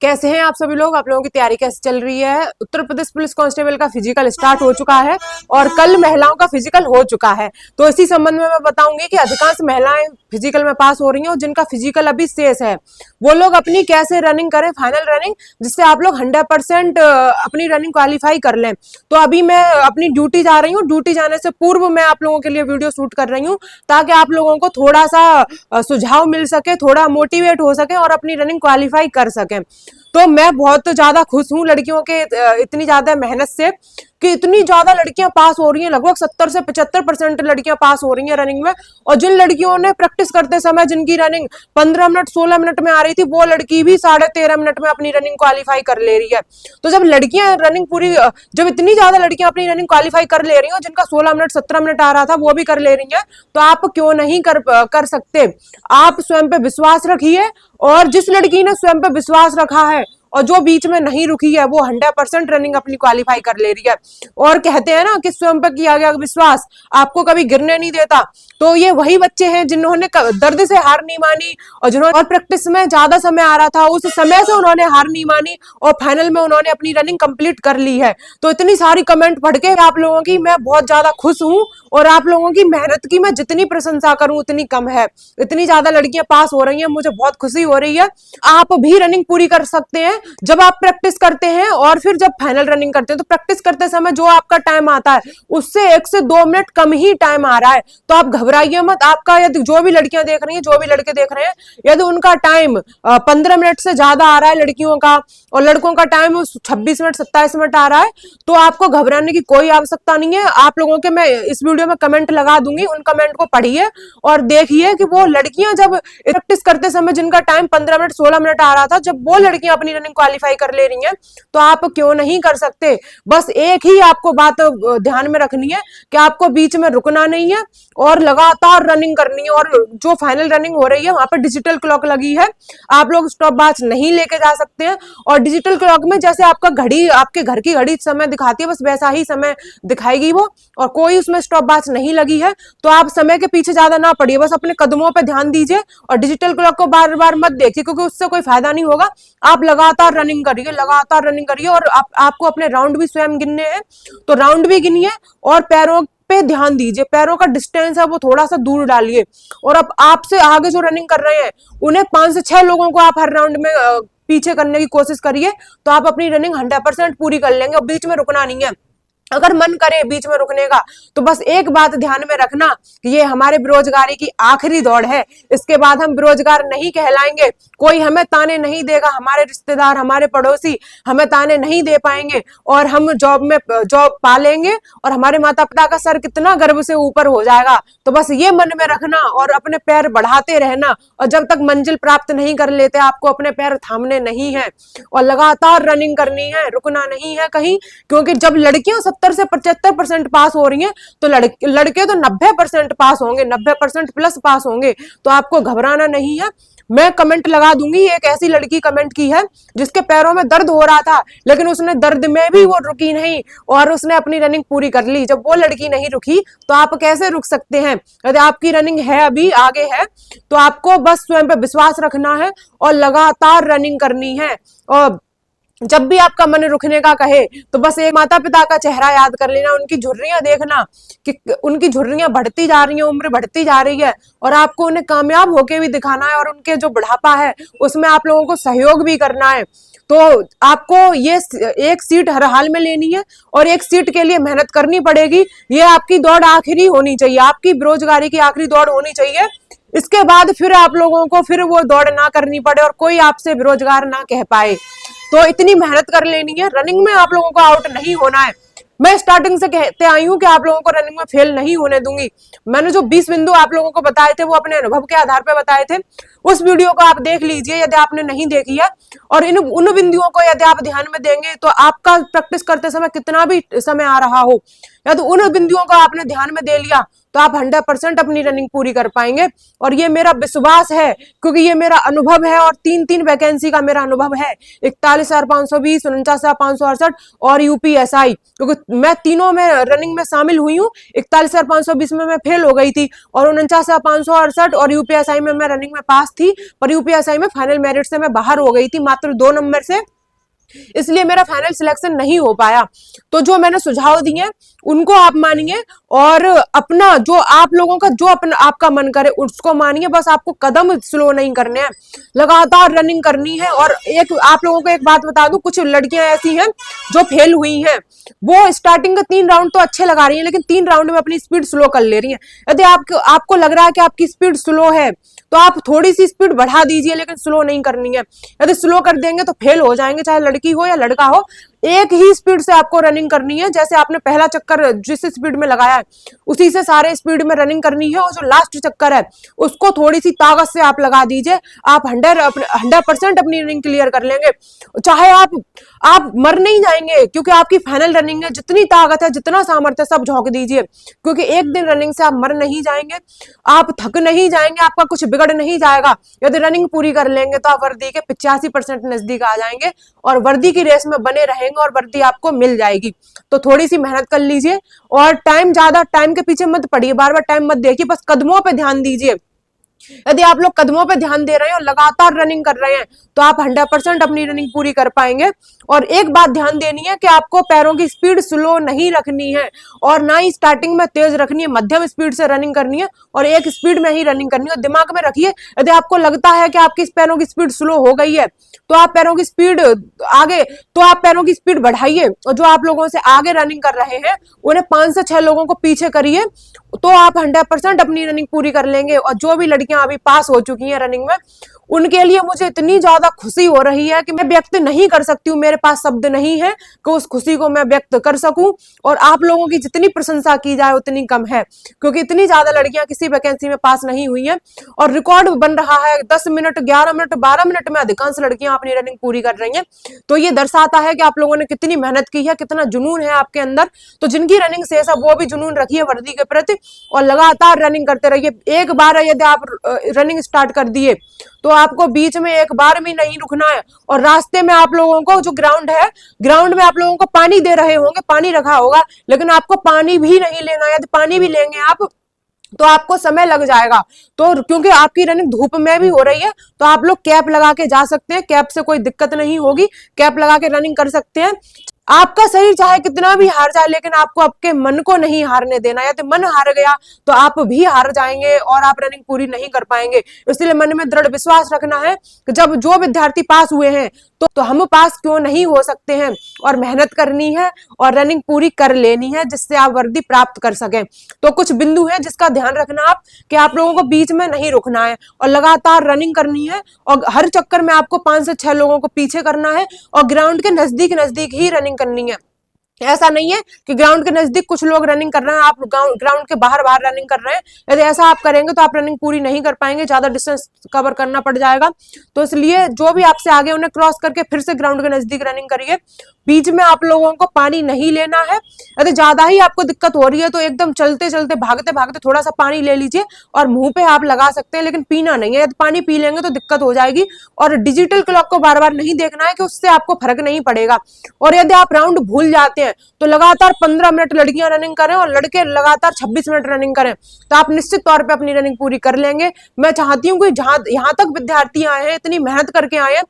कैसे हैं आप सभी लोग? आप लोगों की तैयारी कैसे चल रही है? उत्तर प्रदेश पुलिस कांस्टेबल का फिजिकल स्टार्ट हो चुका है और कल महिलाओं का फिजिकल हो चुका है। तो इसी संबंध में मैं बताऊंगी कि अधिकांश महिलाएं फिजिकल में पास हो रही हैं और जिनका फिजिकल अभी शेष है वो लोग अपनी कैसे रनिंग करें, फाइनल रनिंग, जिससे आप लोग 100% अपनी रनिंग क्वालिफाई कर लें। तो अभी मैं अपनी ड्यूटी जा रही हूँ। ड्यूटी जाने से पूर्व मैं आप लोगों के लिए वीडियो शूट कर रही हूँ ताकि आप लोगों को थोड़ा सा सुझाव मिल सके, थोड़ा मोटिवेट हो सके और अपनी रनिंग क्वालिफाई कर सकें। तो मैं बहुत ज्यादा खुश हूँ लड़कियों के इतनी ज्यादा मेहनत से कि इतनी ज्यादा लड़कियां पास हो रही हैं। लगभग 70 से 75% लड़कियां पास हो रही हैं रनिंग में। और जिन लड़कियों ने प्रैक्टिस करते समय जिनकी रनिंग 15 मिनट 16 मिनट में आ रही थी, वो लड़की भी 13.5 मिनट में अपनी रनिंग क्वालिफाई कर ले रही है। तो जब लड़कियां रनिंग पूरी, जब इतनी ज्यादा लड़कियां अपनी रनिंग क्वालिफाई कर ले रही हैं, जिनका 16 मिनट 17 मिनट आ रहा था वो भी कर ले रही है, तो आप क्यों नहीं कर सकते? आप स्वयं पे विश्वास रखिए और जिस लड़की ने स्वयं पे विश्वास रखा है और जो बीच में नहीं रुकी है वो 100% रनिंग अपनी क्वालिफाई कर ले रही है। और कहते हैं ना कि स्वयं पर किया गया विश्वास आपको कभी गिरने नहीं देता। तो ये वही बच्चे हैं जिन्होंने दर्द से हार नहीं मानी और जिन्होंने और प्रैक्टिस में ज्यादा समय आ रहा था, उस समय से उन्होंने हार नहीं मानी और फाइनल में उन्होंने अपनी रनिंग कंप्लीट कर ली है। तो इतनी सारी कमेंट पढ़ के आप लोगों की मैं बहुत ज्यादा खुश हूँ और आप लोगों की मेहनत की मैं जितनी प्रशंसा करूं उतनी कम है। इतनी ज्यादा लड़कियां पास हो रही हैं, मुझे बहुत खुशी हो रही है। आप भी रनिंग पूरी कर सकते हैं जब आप प्रैक्टिस करते हैं और फिर जब फाइनल रनिंग करते हैं। तो प्रैक्टिस करते समय जो आपका टाइम आता है उससे 1 से 2 मिनट कम ही टाइम आ रहा है, तो आप घबराइए मत। आपका यदि जो भी लड़कियां देख रही हैं, जो भी लड़के देख रहे हैं, यदि उनका टाइम 15 मिनट से ज्यादा आ रहा है लड़कियों का और लड़कों का टाइम 26 मिनट 27 मिनट आ रहा है, तो आपको घबराने की कोई आवश्यकता नहीं है। आप लोगों के मैं इस वीडियो में कमेंट लगा दूंगी, उन कमेंट को पढ़िए और देखिए कि वो लड़कियां जब प्रैक्टिस करते समय जिनका टाइम 15 मिनट 16 मिनट आ रहा था, जब वो लड़कियां अपनी रनिंग क्वालिफाई कर ले रही हैं, तो आप क्यों नहीं कर सकते? बस एक ही आपको बात ध्यान में रखनी है कि आपको बीच में रुकना नहीं है और लगातार रनिंग करनी है। और जो फाइनल रनिंग हो रही है वहां पर डिजिटल क्लॉक लगी है, आप लोग स्टॉप वॉच नहीं लेके जा सकते हैं। और डिजिटल क्लॉक में जैसे आपका घड़ी, आपके घर की घड़ी समय दिखाती है, बस वैसा ही समय दिखाएगी वो, और कोई उसमें स्टॉप वॉच नहीं लगी है। तो आप समय के पीछे ज्यादा ना पड़िए, बस अपने कदमों पे ध्यान दीजिए और डिजिटल क्लॉक को बार बार मत देखिए, क्योंकि उससे कोई फायदा नहीं होगा। आप लगातार रनिंग करिए, लगातार रनिंग करिए और आपको अपने राउंड भी स्वयं गिनने हैं, तो राउंड भी गिनिए और पैरों पे ध्यान दीजिए। पैरों का डिस्टेंस है वो थोड़ा सा दूर डालिए और अब आपसे आगे जो रनिंग कर रहे हैं उन्हें 5 से 6 लोगों को आप हर राउंड में पीछे करने की कोशिश करिए, तो आप अपनी रनिंग 100% पूरी कर लेंगे और बीच में रुकना नहीं है। अगर मन करे बीच में रुकने का तो बस एक बात ध्यान में रखना कि ये हमारे बेरोजगारी की आखिरी दौड़ है, इसके बाद हम बेरोजगार नहीं कहलाएंगे। कोई हमें ताने नहीं देगा, हमारे रिश्तेदार, हमारे पड़ोसी हमें ताने नहीं दे पाएंगे और हम जॉब पा लेंगे और हमारे माता पिता का सर कितना गर्व से ऊपर हो जाएगा। तो बस ये मन में रखना और अपने पैर बढ़ाते रहना, और जब तक मंजिल प्राप्त नहीं कर लेते आपको अपने पैर थामने नहीं है और लगातार रनिंग करनी है, रुकना नहीं है कहीं। क्योंकि जब लड़कियां 70 से 75% पास हो रही हैं तो लड़के तो 90% पास होंगे, 90% प्लस पास होंगे। तो आपको घबराना नहीं है। मैं कमेंट लगा दूंगी। एक ऐसी लड़की कमेंट की है जिसके पैरों में दर्द हो रहा था, लेकिन उसने दर्द में भी वो रुकी नहीं और उसने अपनी रनिंग पूरी कर ली। जब वो लड़की नहीं रुकी तो आप कैसे रुक सकते हैं? यदि आपकी रनिंग है, अभी आगे है, तो आपको बस स्वयं पे विश्वास रखना है और लगातार रनिंग करनी है। और जब भी आपका मन रुकने का कहे तो बस एक माता पिता का चेहरा याद कर लेना, उनकी झुर्रियां देखना कि उनकी झुर्रियां बढ़ती जा रही हैं, उम्र बढ़ती जा रही है और आपको उन्हें कामयाब होके भी दिखाना है और उनके जो बुढ़ापा है उसमें आप लोगों को सहयोग भी करना है। तो आपको ये एक सीट हर हाल में लेनी है और एक सीट के लिए मेहनत करनी पड़ेगी। ये आपकी दौड़ आखिरी होनी चाहिए, आपकी बेरोजगारी की आखिरी दौड़ होनी चाहिए। इसके बाद फिर आप लोगों को फिर वो दौड़ ना करनी पड़े और कोई आपसे बेरोजगार ना कह पाए। तो इतनी मेहनत कर लेनी है। रनिंग में आप लोगों को आउट नहीं होना है। मैं स्टार्टिंग से कहते आई हूं कि आप लोगों को रनिंग में फेल नहीं होने दूंगी। मैंने जो 20 बिंदु आप लोगों को बताए थे वो अपने अनुभव के आधार पर बताए थे। उस वीडियो को आप देख लीजिए यदि आपने नहीं देखी है, और उन बिंदुओं को यदि आप ध्यान में देंगे तो आपका प्रैक्टिस करते समय कितना भी समय आ रहा हो, यदि उन बिंदुओं को आपने ध्यान में दे लिया तो आप 100% अपनी रनिंग पूरी कर पाएंगे। और ये मेरा विश्वास है, क्योंकि ये मेरा अनुभव है और 3 वैकेंसी का मेरा अनुभव है, 41,520, 49,568 और यूपीएसआई, क्योंकि मैं तीनों में रनिंग में शामिल हुई हूँ। 41,520 में मैं फेल हो गई थी और 49,568 और यूपीएसआई में मैं रनिंग में पास थी, पर यूपीएसआई में फाइनल मेरिट से मैं बाहर हो गई थी मात्र 2 नंबर से, इसलिए मेरा फाइनल सिलेक्शन नहीं हो पाया। तो जो मैंने सुझाव दिए उनको आप मानिए और अपना जो आप लोगों का जो अपना आपका मन करे उसको मानिए, बस आपको कदम स्लो नहीं करने हैं, लगातार रनिंग करनी है। और एक आप लोगों को एक बात बता दूं, कुछ लड़कियां ऐसी हैं जो फेल हुई हैं, वो स्टार्टिंग के 3 राउंड तो अच्छे लगा रही हैं, लेकिन 3 राउंड में अपनी स्पीड स्लो कर ले रही हैं। यदि आपको लग रहा है कि आपकी स्पीड स्लो है तो आप थोड़ी सी स्पीड बढ़ा दीजिए, लेकिन स्लो नहीं करनी है। यदि स्लो कर देंगे तो फेल हो जाएंगे, चाहे लड़की हो या लड़का हो। एक ही स्पीड से आपको रनिंग करनी है, जैसे आपने पहला चक्कर जिस स्पीड में लगाया है उसी से सारे स्पीड में रनिंग करनी है, और जो लास्ट चक्कर है उसको थोड़ी सी ताकत से आप लगा दीजिए। आप 100% अपनी रनिंग क्लियर कर लेंगे, चाहे आप मर नहीं जाएंगे, क्योंकि आपकी फाइनल रनिंग है। जितनी ताकत है, जितना सामर्थ्य सब झोंक दीजिए, क्योंकि एक दिन रनिंग से आप मर नहीं जाएंगे, आप थक नहीं जाएंगे, आपका कुछ बिगड़ नहीं जाएगा। यदि रनिंग पूरी कर लेंगे तो आप वर्दी के 85% नजदीक आ जाएंगे और वर्दी की रेस में बने रहेंगे और वर्दी आपको मिल जाएगी। तो थोड़ी सी मेहनत कर लीजिए और ज्यादा टाइम के पीछे मत पड़िए, बार बार टाइम मत देखिए, बस कदमों पे ध्यान दीजिए। यदि आप लोग कदमों पे ध्यान दे रहे हैं और लगातार रनिंग कर रहे हैं तो आप 100% अपनी रनिंग पूरी कर पाएंगे। और एक बात ध्यान देनी है कि आपको पैरों की स्पीड स्लो नहीं रखनी है और ना ही स्टार्टिंग में तेज रखनी है, मध्यम स्पीड से रनिंग करनी है और एक स्पीड में ही रनिंग करनी है। दिमाग में रखिए, यदि आपको लगता है कि आपकी पैरों की स्पीड स्लो हो गई है तो आप पैरों की स्पीड बढ़ाइए, और जो आप लोगों से आगे रनिंग कर रहे हैं उन्हें 5 से 6 लोगों को पीछे करिए, तो आप 100% अपनी रनिंग पूरी कर लेंगे। और जो भी लड़कियां अभी पास हो चुकी हैं रनिंग में, उनके लिए मुझे इतनी ज्यादा खुशी हो रही है कि मैं व्यक्त नहीं कर सकती हूँ, मेरे पास शब्द नहीं है कि उस खुशी को मैं व्यक्त कर सकूं। और आप लोगों की जितनी प्रशंसा की जाए उतनी कम है, क्योंकि इतनी ज्यादा लड़कियां किसी वैकेंसी में पास नहीं हुई है और रिकॉर्ड बन रहा है 10 मिनट, 11 मिनट, 12 मिनट में अधिकांश लड़कियां अपनी रनिंग पूरी कर रही हैं। तो ये दर्शाता है कि आप लोगों ने कितनी मेहनत की है, कितना जुनून है आपके अंदर। तो जिनकी रनिंग शेष है वो भी जुनून रखिए वर्दी के प्रति और लगातार रनिंग करते रहिए। एक बार यदि आप रनिंग स्टार्ट कर दिए तो आपको बीच में एक बार भी नहीं रुकना है। और रास्ते में आप लोगों को जो ग्राउंड है, ग्राउंड में आप लोगों को पानी दे रहे होंगे, पानी रखा होगा, लेकिन आपको पानी भी नहीं लेना है। यदि पानी भी लेंगे आप तो आपको समय लग जाएगा। तो क्योंकि आपकी रनिंग धूप में भी हो रही है तो आप लोग कैप लगा के जा सकते हैं, कैप से कोई दिक्कत नहीं होगी, कैप लगा के रनिंग कर सकते हैं। आपका शरीर चाहे कितना भी हार जाए, लेकिन आपको आपके मन को नहीं हारने देना है। तो मन हार गया तो आप भी हार जाएंगे और आप रनिंग पूरी नहीं कर पाएंगे। इसलिए मन में दृढ़ विश्वास रखना है कि जब जो विद्यार्थी पास हुए हैं तो हम पास क्यों नहीं हो सकते हैं, और मेहनत करनी है और रनिंग पूरी कर लेनी है जिससे आप वर्दी प्राप्त कर सकें। तो कुछ बिंदु है जिसका ध्यान रखना आप कि आप लोगों को बीच में नहीं रुकना है और लगातार रनिंग करनी है, और हर चक्कर में आपको 5 से 6 लोगों को पीछे करना है और ग्राउंड के नजदीक नजदीक ही रनिंग करनी है। ऐसा नहीं है कि ग्राउंड के नजदीक कुछ लोग रनिंग कर रहे हैं, आप ग्राउंड के बाहर बाहर रनिंग कर रहे हैं। यदि ऐसा आप करेंगे तो आप रनिंग पूरी नहीं कर पाएंगे, ज्यादा डिस्टेंस कवर करना पड़ जाएगा। तो इसलिए जो भी आपसे आगे उन्हें क्रॉस करके फिर से ग्राउंड के नजदीक रनिंग करिए। बीच में आप लोगों को पानी नहीं लेना है। यदि ज्यादा ही आपको दिक्कत हो रही है तो एकदम चलते चलते भागते भागते थोड़ा सा पानी ले लीजिए और मुंह पे आप लगा सकते हैं, लेकिन पीना नहीं है। यदि पानी पी लेंगे तो दिक्कत हो जाएगी। और डिजिटल क्लॉक को बार बार नहीं देखना है कि उससे आपको फर्क नहीं पड़ेगा। और यदि आप राउंड भूल जाते हैं तो लगातार 15 मिनट लड़कियां रनिंग करें और लड़के लगातार 26 मिनट रनिंग करें, तो आप निश्चित तौर पे अपनी रनिंग पूरी कर लेंगे। मैं चाहती हूँ कि यहाँ तक विद्यार्थी आए हैं, इतनी मेहनत करके आए हैं,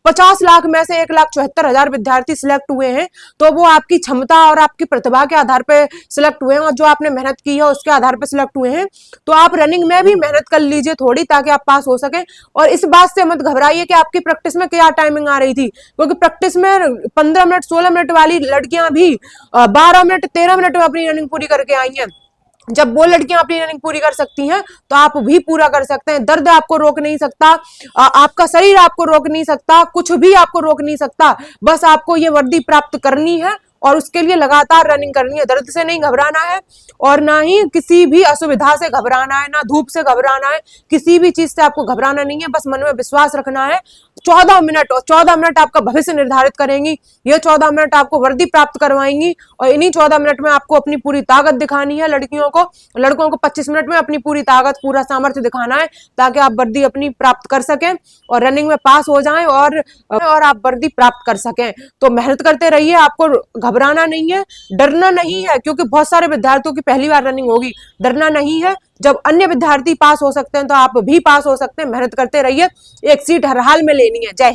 50 लाख में से 1,74,000 विद्यार्थी सिलेक्ट हुए हैं, तो वो आपकी क्षमता और आपकी प्रतिभा के आधार पे सिलेक्ट हुए हैं और जो आपने मेहनत की है उसके आधार पे सिलेक्ट हुए हैं। तो आप रनिंग में भी मेहनत कर लीजिए थोड़ी, ताकि आप पास हो सके। और इस बात से मत घबराइए कि आपकी प्रैक्टिस में क्या टाइमिंग आ रही थी, क्योंकि प्रैक्टिस में 15 मिनट 16 मिनट वाली लड़कियां भी 12 मिनट 13 मिनट में अपनी रनिंग पूरी करके आई हैं। जब वो लड़कियां अपनी रनिंग पूरी कर सकती हैं तो आप भी पूरा कर सकते हैं। दर्द आपको रोक नहीं सकता, आपका शरीर आपको रोक नहीं सकता, कुछ भी आपको रोक नहीं सकता। बस आपको ये वर्दी प्राप्त करनी है और उसके लिए लगातार रनिंग करनी है। दर्द से नहीं घबराना है और ना ही किसी भी असुविधा से घबराना है, ना धूप से घबराना है, किसी भी चीज से आपको घबराना नहीं है। बस मन में विश्वास रखना है। 14 मिनट और 14 मिनट आपका भविष्य निर्धारित करेंगी। ये 14 मिनट आपको वर्दी प्राप्त करवाएंगी और इन्हीं 14 मिनट में आपको अपनी पूरी ताकत दिखानी है। लड़कियों को, लड़कों को 25 मिनट में अपनी पूरी ताकत, पूरा सामर्थ्य दिखाना है ताकि आप वर्दी अपनी प्राप्त कर सकें और रनिंग में पास हो जाएं और आप वर्दी प्राप्त कर सकें। तो मेहनत करते रहिए, आपको घबराना नहीं है, डरना नहीं है, क्योंकि बहुत सारे विद्यार्थियों की पहली बार रनिंग होगी। डरना नहीं है। जब अन्य विद्यार्थी पास हो सकते हैं तो आप भी पास हो सकते हैं। मेहनत करते रहिए, एक सीट हर हाल में लेनी है। जय हिंद।